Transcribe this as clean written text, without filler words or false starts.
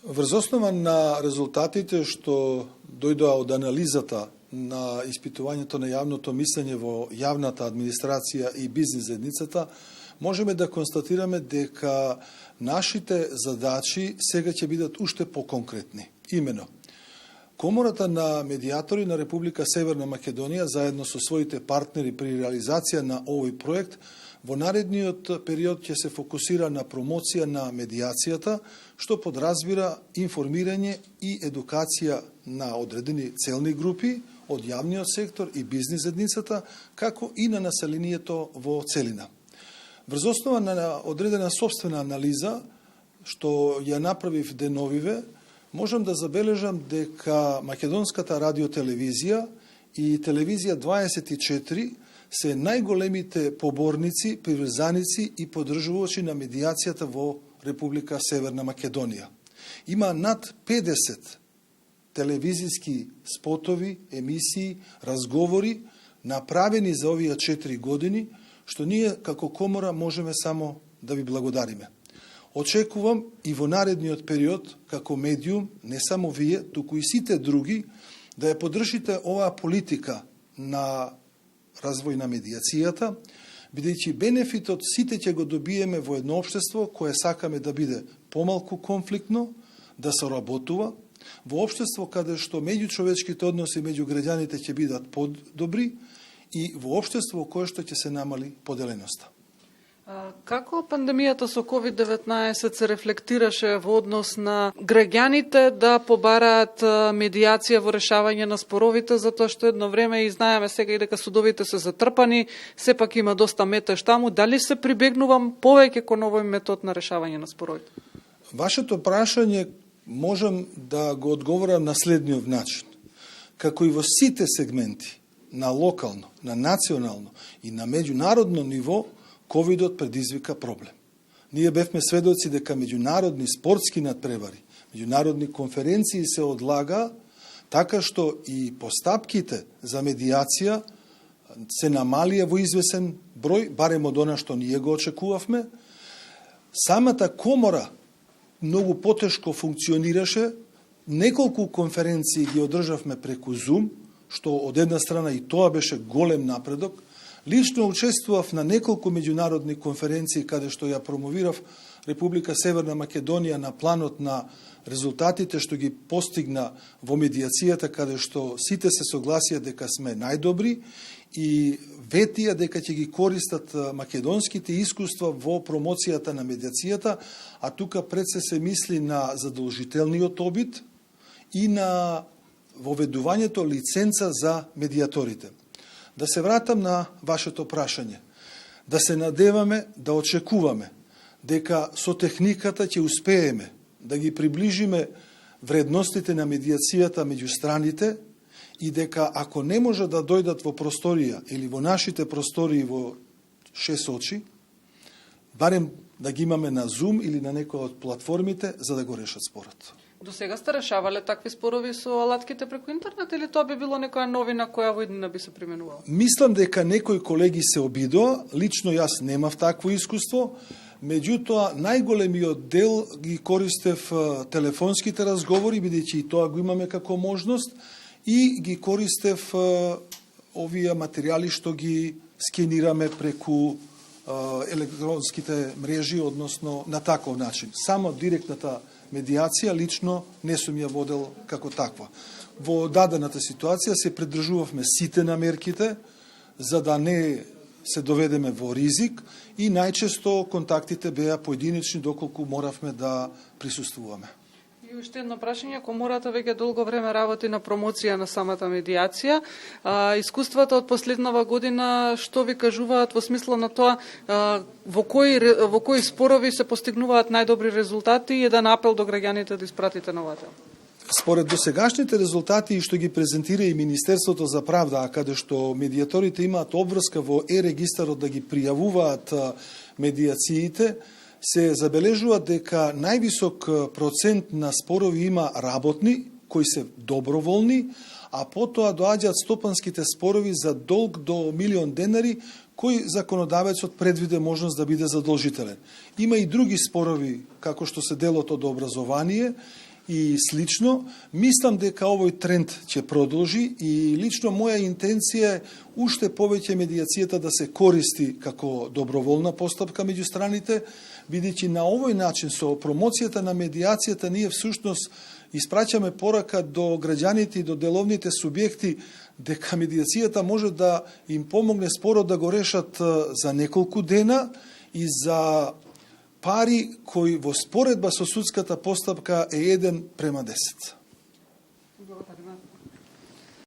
Врз основа на резултатите што дојдоа од анализата на испитувањето на јавното мислење во јавната администрација и бизнис заедницата, можеме да констатираме дека нашите задачи сега ќе бидат уште поконкретни. Имено, Комората на медијатори на Република Северна Македонија заедно со своите партнери при реализација на овој проект во наредниот период ќе се фокусира на промоција на медијацијата, што подразбира информирање и едукација на одредени целни групи од јавниот сектор и бизнис заедницата, како и на населението во целина. Врз основа на одредена собствена анализа, што ја направив деновиве, можам да забележам дека Македонската радиотелевизија и Телевизија 24 се најголемите поборници, приврзаници и поддржувачи на медијацијата во Република Северна Македонија. Има над 50 телевизиски спотови, емисии, разговори направени за овие 4 години, што ние како Комора можеме само да ви благодариме. Очекувам и во наредниот период, како медиум, не само вие, туку и сите други, да ја поддржите оваа политика на развој на медијацијата, бидејќи бенефитот сите ќе го добиеме во едно општество кое сакаме да биде помалку конфликтно, да соработува, во општество каде што меѓучовечките односи меѓу граѓаните ќе бидат подобри и во општество кое што ќе се намали поделеноста. Како пандемијата со COVID-19 се рефлектираше во однос на граѓаните да побараат медијација во решавање на споровите, затоа што едно време и знаеме сега и дека судовите се затрпани, сепак има доста метеж таму, дали се прибегнувам повеќе кон овој метод на решавање на споровите? Вашето прашање можам да го одговорам на следниот начин. Како и во сите сегменти, на локално, на национално и на меѓународно ниво, ковидот предизвика проблем. Ние бевме сведоци дека меѓународни спортски надпревари, меѓународни конференции се одлага, така што и постапките за медијација се намалија во извесен број, барем од она што ние го очекувавме. Самата Комора многу потешко функционираше, неколку конференции ги одржавме преку Zoom, што од една страна и тоа беше голем напредок. Лично учествував на неколку меѓународни конференции каде што ја промовирав Република Северна Македонија на планот на резултатите што ги постигна во медијацијата, каде што сите се согласија дека сме најдобри и ветија дека ќе ги користат македонските искуства во промоцијата на медијацијата, а тука пред се мисли на задолжителниот обид и на воведувањето лиценца за медијаторите. Да се вратам на вашето прашање. Да се надеваме, да очекуваме дека со техниката ќе успееме да ги приближиме вредностите на медијацијата меѓу страните и дека ако не може да дојдат во просторија или во нашите простории во 6 очи, барем да ги имаме на Zoom или на некоја од платформите за да го решат спорот. До сега сте решавале такви спорови со алатките преку интернет или тоа би било некоја новина која во иднина би се применувала? Мислам дека некои колеги се обидоа, лично јас немав такво искуство, меѓутоа најголемиот дел ги користев телефонските разговори, бидејќи и тоа го имаме како можност, и ги користев овие материјали што ги скенираме преку електронските мрежи, односно на таков начин. Само директната медијација лично не сум ја водел како таква. Во дадената ситуација се придржувавме сите на мерките за да не се доведеме во ризик и најчесто контактите беа поединечни доколку моравме да присуствуваме. И уште едно прашање, Комората веќе долго време работи на промоција на самата медијација. Искуствата од последнава година што ви кажуваат во смисла на тоа во кои спорови се постигнуваат најдобри резултати и еден апел до граѓаните да испратите новата? Според досегашните резултати што ги презентира и Министерството за правда, а каде што медијаторите имаат обврска во регистарот да ги пријавуваат медијациите, се забележува дека највисок процент на спорови има работни, кои се доброволни, а потоа доаѓаат стопанските спорови за долг до 1.000.000 денари, кој законодавецот предвиде можност да биде задолжителен. Има и други спорови, како што се делот од образование, и слично, мислам дека овој тренд ќе продолжи и лично моја интенција е уште повеќе медијацијата да се користи како доброволна постапка меѓу страните, бидејќи на овој начин со промоцијата на медијацијата ние всушност испраќаме порака до граѓаните и до деловните субјекти дека медијацијата може да им помогне спорот да го решат за неколку дена и за пари кои во споредба со судската постапка е 1:10.